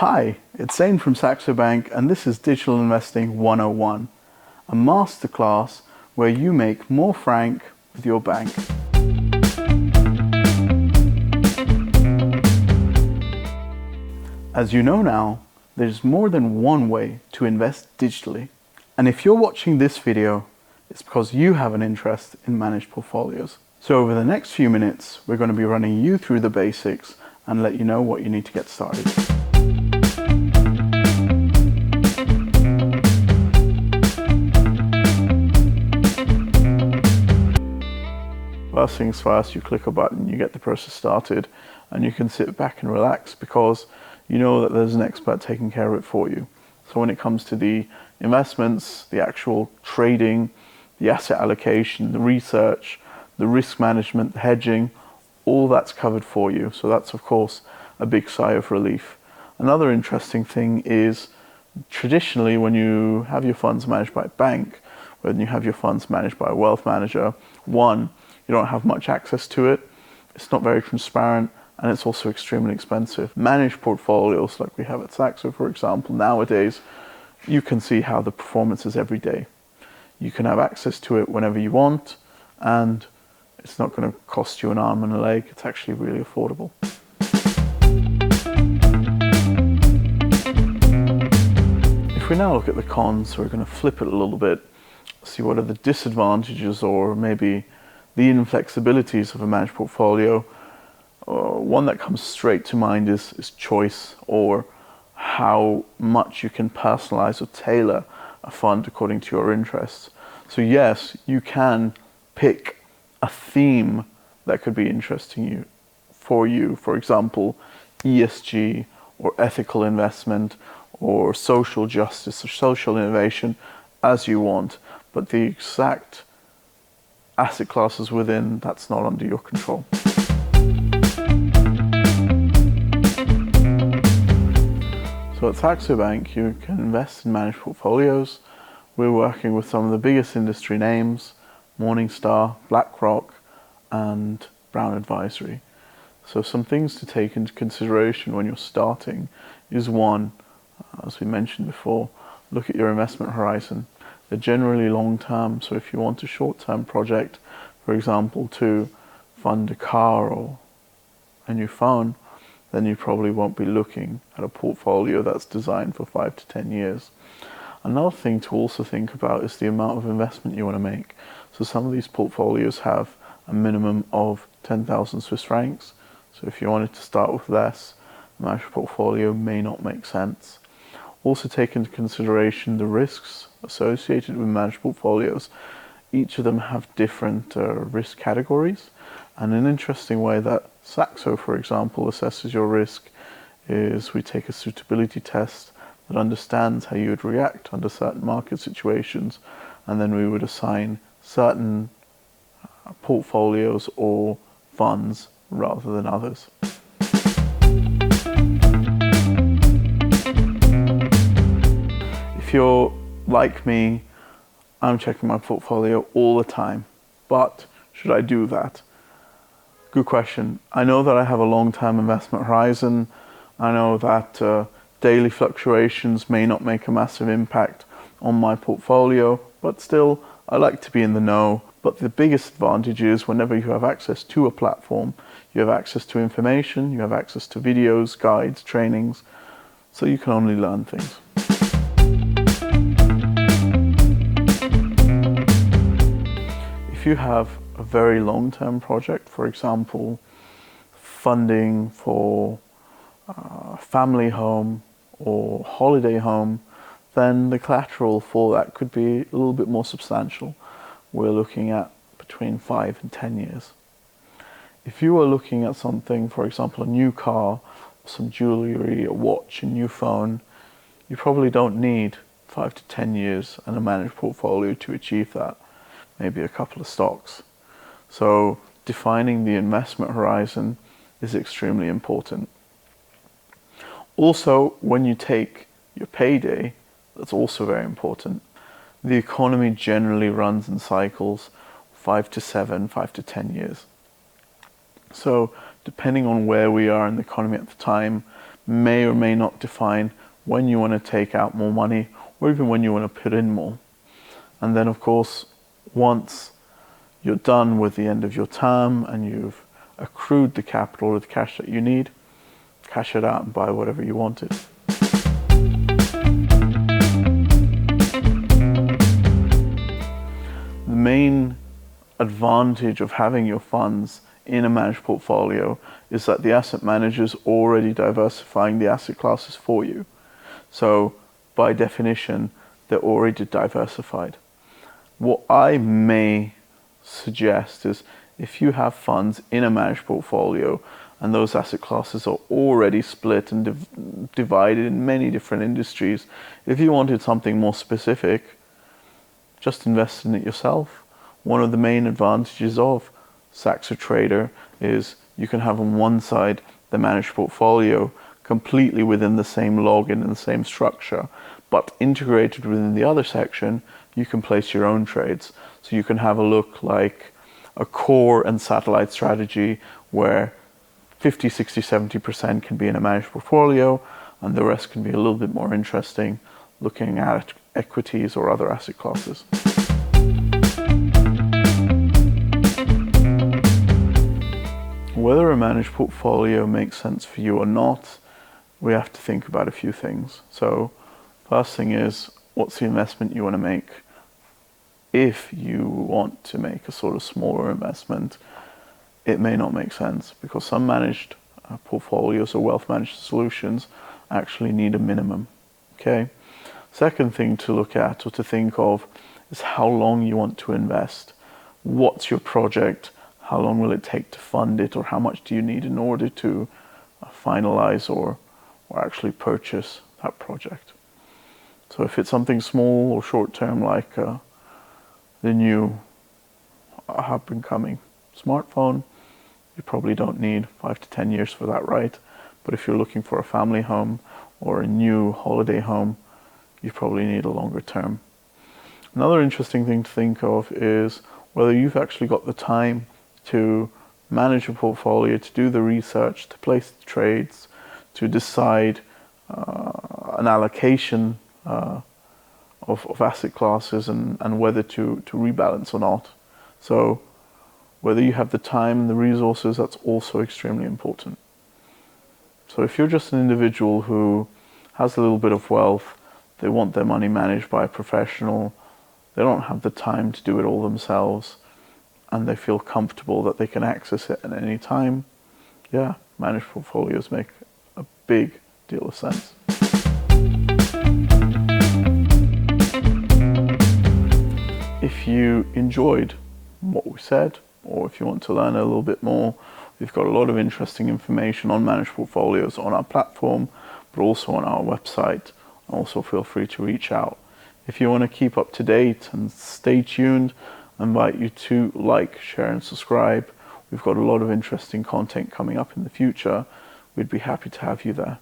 Hi, it's Zane from Saxo Bank, and this is Digital Investing 101, a masterclass where you make more franc with your bank. As you know now, there's more than one way to invest digitally. And if you're watching this video, it's because you have an interest in managed portfolios. So over the next few minutes, we're going to be running you through the basics and let you know what you need to get started. First things first, you click a button, you get the process started, and you can sit back and relax because you know that there's an expert taking care of it for you. So when it comes to the investments, the actual trading, the asset allocation, the research, the risk management, the hedging, all that's covered for you. So that's of course a big sigh of relief. Another interesting thing is traditionally when you have your funds managed by a bank, when you have your funds managed by a wealth manager, one, you don't have much access to it, it's not very transparent, and it's also extremely expensive. Managed portfolios like we have at Saxo, for example, nowadays, you can see how the performance is every day. You can have access to it whenever you want, and it's not going to cost you an arm and a leg. It's actually really affordable. If we now look at the cons, we're going to flip it a little bit, see what are the disadvantages or maybe the inflexibilities of a managed portfolio. One that comes straight to mind is choice, or how much you can personalize or tailor a fund according to your interests. So yes, you can pick a theme that could be interesting for you. For example, ESG or ethical investment or social justice or social innovation as you want, but the exact asset classes within, that's not under your control. So at Saxo Bank, you can invest in managed portfolios. We're working with some of the biggest industry names, Morningstar, BlackRock, and Brown Advisory. So some things to take into consideration when you're starting is one, as we mentioned before, look at your investment horizon. They're generally long-term, so if you want a short-term project, for example, to fund a car or a new phone, then you probably won't be looking at a portfolio that's designed for 5 to 10 years. Another thing to also think about is the amount of investment you want to make. So some of these portfolios have a minimum of 10,000 Swiss francs. So if you wanted to start with less, a managed portfolio may not make sense. Also take into consideration the risks associated with managed portfolios. Each of them have different risk categories, and an interesting way that Saxo, for example, assesses your risk is we take a suitability test that understands how you would react under certain market situations, and then we would assign certain portfolios or funds rather than others. If you're like me, I'm checking my portfolio all the time, but should I do that? Good question. I know that I have a long-term investment horizon. I know that daily fluctuations may not make a massive impact on my portfolio, but still, I like to be in the know. But the biggest advantage is whenever you have access to a platform, you have access to information, you have access to videos, guides, trainings, so you can only learn things. If you have a very long-term project, for example, funding for a family home or holiday home, then the collateral for that could be a little bit more substantial. We're looking at between 5 and 10 years. If you are looking at something, for example, a new car, some jewelry, a watch, a new phone, you probably don't need 5 to 10 years and a managed portfolio to achieve that. Maybe a couple of stocks. So defining the investment horizon is extremely important. Also, when you take your payday, that's also very important. The economy generally runs in cycles 5 to 7, 5 to 10 years. So depending on where we are in the economy at the time, may or may not define when you want to take out more money or even when you want to put in more. And then of course, once you're done with the end of your term and you've accrued the capital or the cash that you need, cash it out and buy whatever you wanted. The main advantage of having your funds in a managed portfolio is that the asset manager is already diversifying the asset classes for you. So by definition, they're already diversified. What I may suggest is if you have funds in a managed portfolio and those asset classes are already split and divided in many different industries, if you wanted something more specific, just invest in it yourself. One of the main advantages of Saxo Trader is you can have on one side the managed portfolio completely within the same login and the same structure, but integrated within the other section, you can place your own trades. So you can have a look like a core and satellite strategy where 50, 60, 70% can be in a managed portfolio and the rest can be a little bit more interesting, looking at equities or other asset classes. Whether a managed portfolio makes sense for you or not, we have to think about a few things. So first thing is, what's the investment you want to make? If you want to make a sort of smaller investment, it may not make sense because some managed portfolios or wealth managed solutions actually need a minimum. Okay. Second thing to look at or to think of is how long you want to invest. What's your project? How long will it take to fund it, or how much do you need in order to finalize or actually purchase that project? So if it's something small or short term like the new up and coming smartphone, you probably don't need 5 to 10 years for that, right? But if you're looking for a family home or a new holiday home, you probably need a longer term. Another interesting thing to think of is whether you've actually got the time to manage a portfolio, to do the research, to place the trades, to decide an allocation of asset classes and whether to rebalance or not. So whether you have the time and the resources, that's also extremely important. So if you're just an individual who has a little bit of wealth, they want their money managed by a professional, they don't have the time to do it all themselves, and they feel comfortable that they can access it at any time, yeah, managed portfolios make a big deal of sense. If you enjoyed what we said, or if you want to learn a little bit more, we've got a lot of interesting information on managed portfolios on our platform, but also on our website. Also feel free to reach out. If you want to keep up to date and stay tuned, I invite you to like, share and subscribe. We've got a lot of interesting content coming up in the future. We'd be happy to have you there.